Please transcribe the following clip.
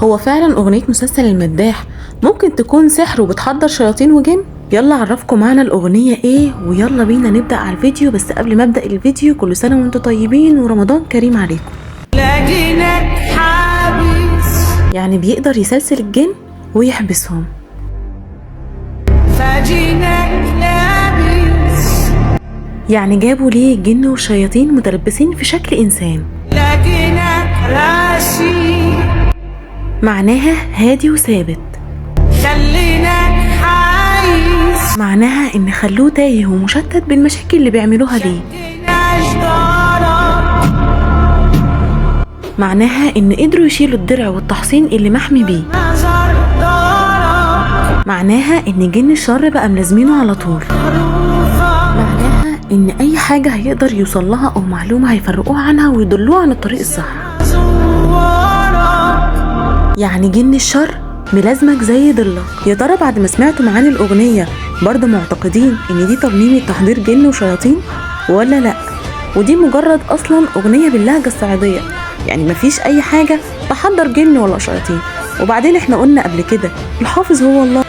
هو فعلا أغنية مسلسل المداح ممكن تكون سحر وبتحضر شياطين وجن؟ يلا عرفكم معنا الأغنية ايه ويلا بينا نبدأ على الفيديو. بس قبل ما أبدأ الفيديو، كل سنة وانتم طيبين ورمضان كريم عليكم. لاقيناك حابس، يعني بيقدر يسلسل الجن ويحبسهم. فاجيناك لابس، يعني جابوا ليه جن وشياطين متلبسين في شكل إنسان. لاقيناك راسي، معناها هادي وثابت. خليناك حايس، معناها إن خلوه تايه ومشتت بالمشاكل اللي بيعملوها ليه. شديناش دارك، معناها إن قدروا يشيلوا الدرع والتحصين اللي محمي بيه. نظر دارك، معناها إن جن الشر بقى ملازمينه على طول. حروفك معناها إن أي حاجة هيقدر يوصل لها أو معلومة هيفرقوها عنها ويدلوها عن الطريق الصح. زورك، يعني جن الشر ملازمك زي ضلك. يا ترى بعد ما سمعتوا معاني الأغنية برضه معتقدين إن دي ترميم تحضير جن وشياطين ولا لأ؟ ودي مجرد أصلا أغنية باللهجة الصعيدية، يعني مفيش أي حاجة تحضر جن ولا شياطين. وبعدين احنا قلنا قبل كده الحافظ هو الله.